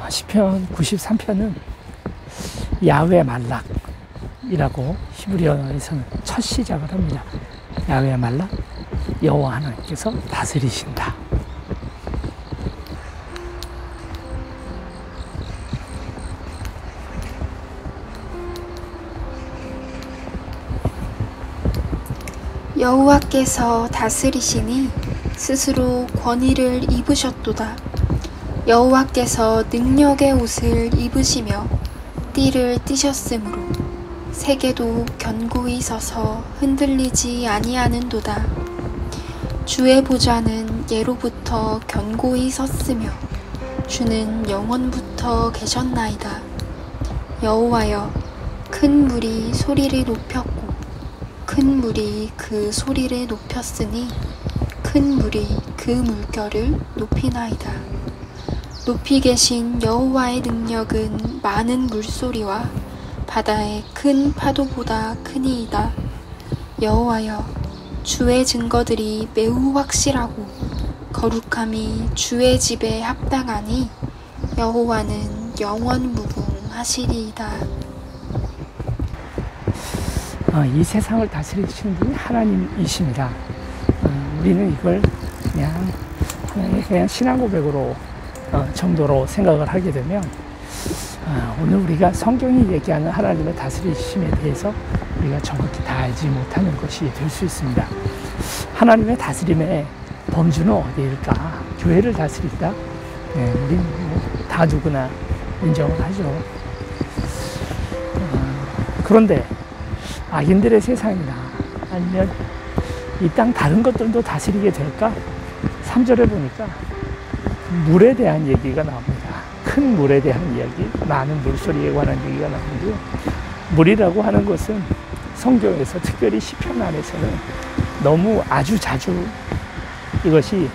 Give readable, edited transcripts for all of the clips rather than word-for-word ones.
시편 93편은 야훼 말락이라고 히브리어에서는 첫 시작을 합니다. 야훼 말락, 여호와 하나님께서 다스리신다. 여호와께서 다스리시니 스스로 권위를 입으셨도다. 여호와께서 능력의 옷을 입으시며 띠를 띠셨으므로 세계도 견고히 서서 흔들리지 아니하는도다. 주의 보좌는 예로부터 견고히 섰으며 주는 영원부터 계셨나이다. 여호와여, 큰 물이 소리를 높였고 큰 물이 그 소리를 높였으니 큰 물이 그 물결을 높이나이다. 높이 계신 여호와의 능력은 많은 물소리와 바다의 큰 파도보다 크니이다. 여호와여, 주의 증거들이 매우 확실하고 거룩함이 주의 집에 합당하니 여호와는 영원 무궁하시리이다. 이 세상을 다스리시는 분이 하나님이십니다. 우리는 이걸 그냥 신앙 고백으로 정도로 생각을 하게 되면 오늘 우리가 성경이 얘기하는 하나님의 다스리심에 대해서 우리가 정확히 다 알지 못하는 것이 될 수 있습니다. 하나님의 다스림의 범주는 어디일까? 교회를 다스린다? 네, 우리는 다 누구나 인정을 하죠. 그런데 악인들의 세상이나 아니면 이 땅 다른 것들도 다스리게 될까? 3절에 보니까 물에 대한 얘기가 나옵니다. 큰 물에 대한 이야기, 많은 물소리에 관한 얘기가 나오는데요. 물이라고 하는 것은 성경에서 특별히 시편 안에서는 너무 아주 자주 이것이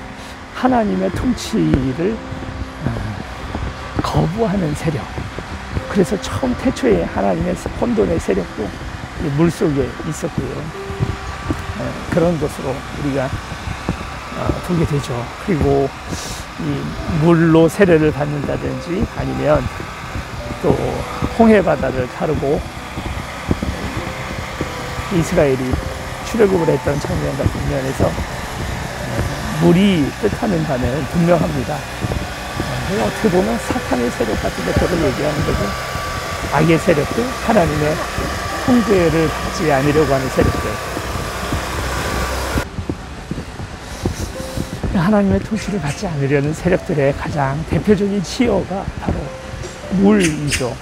하나님의 통치를 거부하는 세력. 그래서 처음 태초에 하나님의 혼돈의 세력도 물 속에 있었고요. 그런 것으로 우리가 보게 되죠. 그리고 이 물로 세례를 받는다든지 아니면 또 홍해 바다를 가르고 이스라엘이 출애굽을 했던 장면 같은 면에서 물이 뜻하는 바는 분명합니다. 어떻게 보면 사탄의 세력 같은 것들을 얘기하는 거죠. 악의 세력들, 하나님의 통제를 받지 않으려고 하는 세력들. 하나님의 통치를 받지 않으려는 세력들의 가장 대표적인 치어가 바로 물이죠.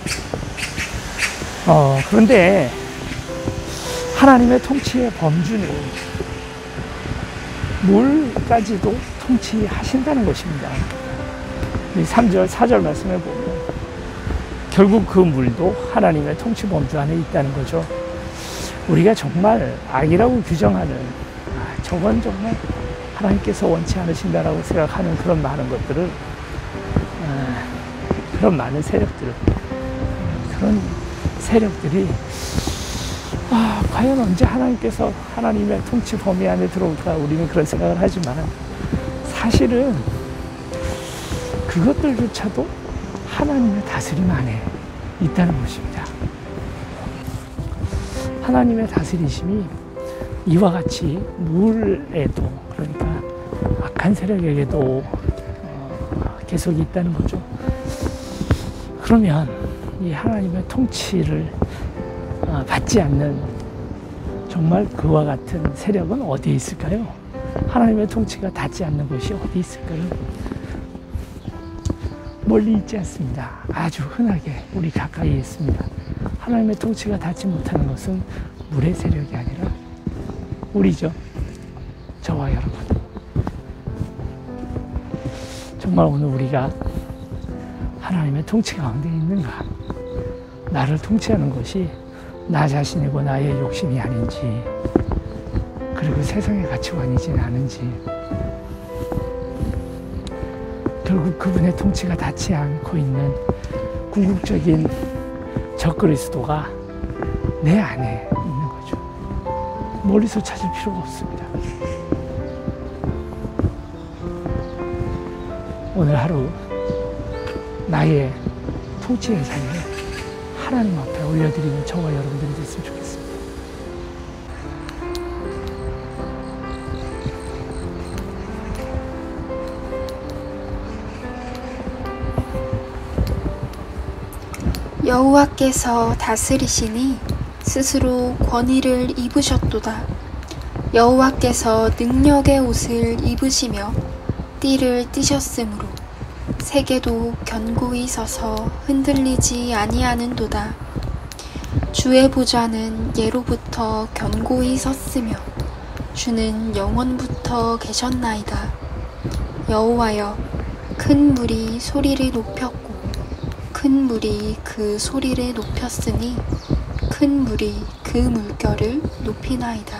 그런데 하나님의 통치의 범주는 물까지도 통치하신다는 것입니다. 3절, 4절 말씀에 보면 결국 그 물도 하나님의 통치 범주 안에 있다는 거죠. 우리가 정말 악이라고 규정하는 저건 정말 하나님께서 원치 않으신다라고 생각하는 그런 많은 것들을 그런 많은 세력들 그런 세력들이 과연 언제 하나님께서 하나님의 통치 범위 안에 들어올까 우리는 그런 생각을 하지만 사실은 그것들조차도 하나님의 다스림 안에 있다는 것입니다. 하나님의 다스리심이 이와 같이 물에도 그러니까 악한 세력에게도 계속 있다는 거죠. 그러면 이 하나님의 통치를 받지 않는 정말 그와 같은 세력은 어디에 있을까요? 하나님의 통치가 닿지 않는 곳이 어디 있을까요? 멀리 있지 않습니다. 아주 흔하게 우리 가까이에 있습니다. 하나님의 통치가 닿지 못하는 것은 물의 세력이 아니라 우리죠. 저와 여러분. 정말 오늘 우리가 하나님의 통치 가운데 있는가? 나를 통치하는 것이 나 자신이고 나의 욕심이 아닌지, 그리고 세상의 가치관이지는 않은지, 결국 그분의 통치가 닿지 않고 있는 궁극적인 적그리스도가 내 안에 있는 거죠. 멀리서 찾을 필요가 없습니다. 오늘 하루 나의 토지의 삶을 하나님 앞에 올려드리는 저와 여러분들이 됐으면 좋겠습니다. 여호와께서 다스리시니 스스로 권위를 입으셨도다. 여호와께서 능력의 옷을 입으시며 띠를 띠셨으므로 세계도 견고히 서서 흔들리지 아니하는도다. 주의 보좌는 예로부터 견고히 섰으며 주는 영원부터 계셨나이다. 여호와여, 큰 물이 소리를 높였고 큰 물이 그 소리를 높였으니 큰 물이 그 물결을 높이나이다.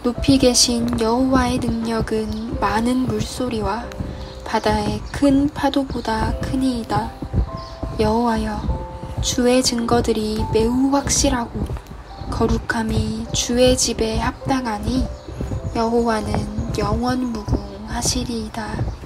높이 계신 여호와의 능력은 많은 물소리와 바다의 큰 파도보다 크니이다. 여호와여, 주의 증거들이 매우 확실하고 거룩함이 주의 집에 합당하니 여호와는 영원무궁하시리이다.